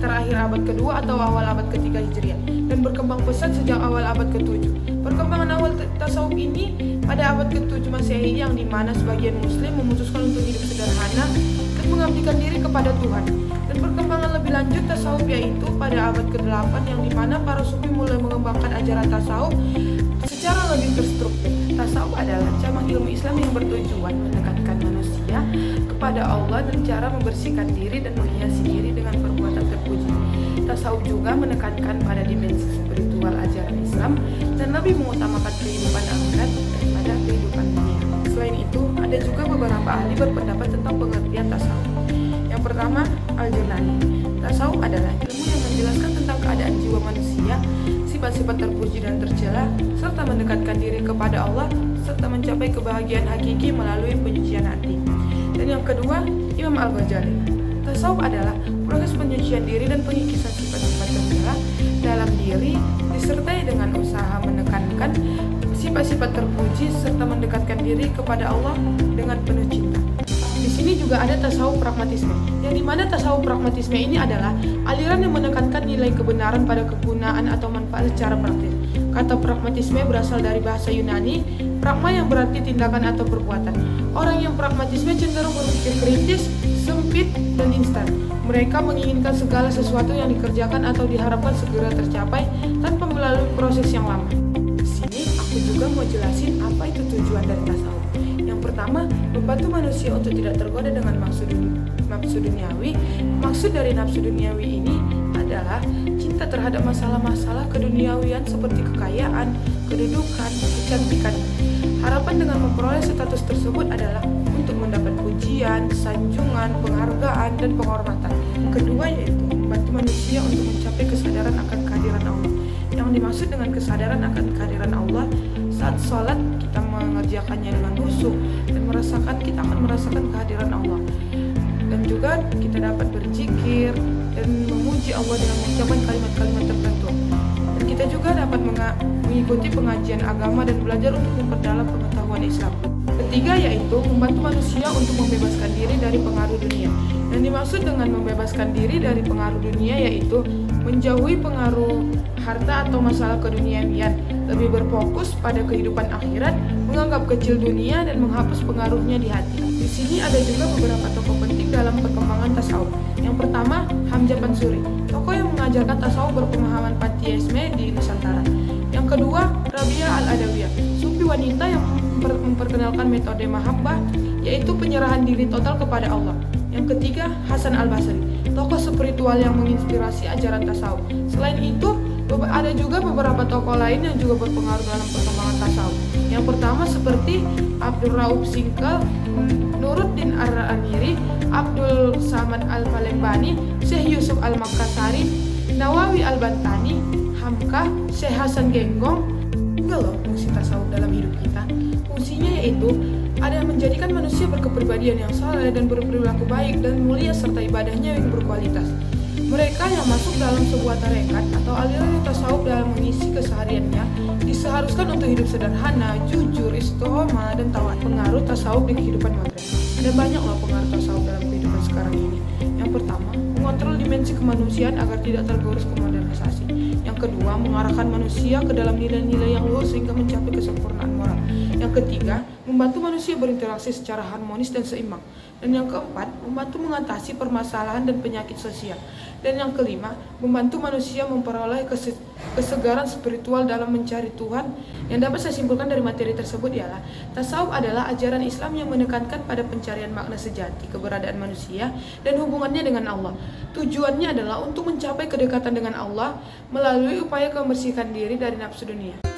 sekitar akhir abad kedua atau awal abad ketiga Hijriah dan berkembang pesat sejak awal abad ke-7. Perkembangan awal tasawuf ini pada abad ke-7 Masehi yang dimana sebagian muslim memutuskan untuk hidup sederhana dan mengabdikan diri kepada Tuhan. Dan perkembangan lebih lanjut tasawuf yaitu pada abad ke-8 yang dimana para sufi mulai mengembangkan ajaran tasawuf secara lebih terstruktur. Tasawuf adalah cabang ilmu Islam yang bertujuan mendekatkan manusia kepada Allah dan cara membersihkan diri dan menghiasi diri dengan perbuatan terpuji. Tasawuf juga menekankan pada dimensi spiritual ajaran Islam dan lebih mengutamakan kehidupan akhirat daripada kehidupan dunia. Selain itu, ada juga beberapa ahli berpendapat tentang pengertian tasawuf. Yang pertama, Al-Junani. Tasawuf adalah ilmu yang menjelaskan tentang keadaan jiwa manusia, sifat-sifat terpuji dan tercela, serta mendekatkan diri kepada Allah, serta mencapai kebahagiaan hakiki melalui penyucian hati. Dan yang kedua, Imam Al-Ghazali. Tasawuf adalah proses penyucian diri dan pengikisan sifat-sifat tercela dalam diri, disertai dengan usaha menekankan sifat-sifat terpuji serta mendekatkan diri kepada Allah dengan penuh cinta. Di sini juga ada tasawuf pragmatisme, yang dimana tasawuf pragmatisme ini adalah aliran yang menekankan nilai kebenaran pada kegunaan atau manfaat secara praktis. Kata pragmatisme berasal dari bahasa Yunani, pragma yang berarti tindakan atau perbuatan. Orang yang pragmatisme cenderung berpikir kritis, sempit, dan instan. Mereka menginginkan segala sesuatu yang dikerjakan atau diharapkan segera tercapai tanpa melalui proses yang lama. Di sini aku juga mau jelasin apa itu tujuan dari tasawuf. Yang pertama, membantu manusia untuk tidak tergoda dengan nafsu duniawi. Maksud dari nafsu duniawi ini adalah cinta terhadap masalah-masalah keduniawian seperti kekayaan, kedudukan, kecantikan. Harapan dengan memperoleh status tersebut adalah untuk mendapat pujian, sanjungan, penghargaan, dan penghormatan. Kedua yaitu membantu manusia untuk mencapai kesadaran akan kehadiran Allah. Yang dimaksud dengan kesadaran akan kehadiran Allah saat sholat kita mengerjakannya dengan khusyuk dan kita akan merasakan kehadiran Allah. Dan juga kita dapat berzikir dan memuji Allah dengan mengucapkan kalimat-kalimat tertentu. Dan kita juga dapat mengikuti pengajian agama dan belajar untuk memperdalam pengetahuan Islam. Ketiga yaitu membantu manusia untuk membebaskan diri dari pengaruh dunia. Yang dimaksud dengan membebaskan diri dari pengaruh dunia yaitu menjauhi pengaruh harta atau masalah keduniawian, lebih berfokus pada kehidupan akhirat, menganggap kecil dunia dan menghapus pengaruhnya di hati. Di sini ada juga beberapa tokoh penting dalam perkembangan tasawuf. Yang pertama, Hamzah Pansuri, tokoh yang mengajarkan tasawuf berpemahaman pantheisme di Nusantara. Yang kedua, Rabi'ah Al-Adawiyah, sufi wanita yang memperkenalkan metode mahabbah, yaitu penyerahan diri total kepada Allah. Yang ketiga, Hasan Al-Basri, tokoh spiritual yang menginspirasi ajaran tasawuf. Selain itu, ada juga beberapa tokoh lain yang juga berpengaruh dalam perkembangan tasawuf. Yang pertama seperti Abdul Rauf Singkal, Nuruddin Ar-Amiri, Abdul Samad Al-Palembani, Syekh Yusuf Al-Makassari, Nawawi Al-Bantani, Hamkah, Syekh Hasan Genggong. Enggak loh fungsi tasawuf dalam hidup kita. Fungsinya yaitu ada menjadikan manusia berkepribadian yang saleh dan berperilaku baik dan mulia serta ibadahnya yang berkualitas. Mereka yang masuk dalam sebuah tarekat atau aliran tasawuf dalam mengisi kesehariannya diseharuskan untuk hidup sederhana, jujur, istiqomah, dan taat. Pengaruh tasawuf di kehidupan modern. Ada banyak loh pengaruh tasawuf dalam kehidupan sekarang ini. Yang pertama, mengontrol dimensi kemanusiaan agar tidak tergerus ke modernisasi. Yang kedua, mengarahkan manusia ke dalam nilai-nilai yang luhur sehingga mencapai kesempurnaan moral. Yang ketiga, membantu manusia berinteraksi secara harmonis dan seimbang. Dan yang keempat, membantu mengatasi permasalahan dan penyakit sosial. Dan yang kelima, membantu manusia memperoleh kesegaran spiritual dalam mencari Tuhan. Yang dapat saya simpulkan dari materi tersebut ialah tasawuf adalah ajaran Islam yang menekankan pada pencarian makna sejati keberadaan manusia dan hubungannya dengan Allah. Tujuannya adalah untuk mencapai kedekatan dengan Allah melalui upaya membersihkan diri dari nafsu dunia.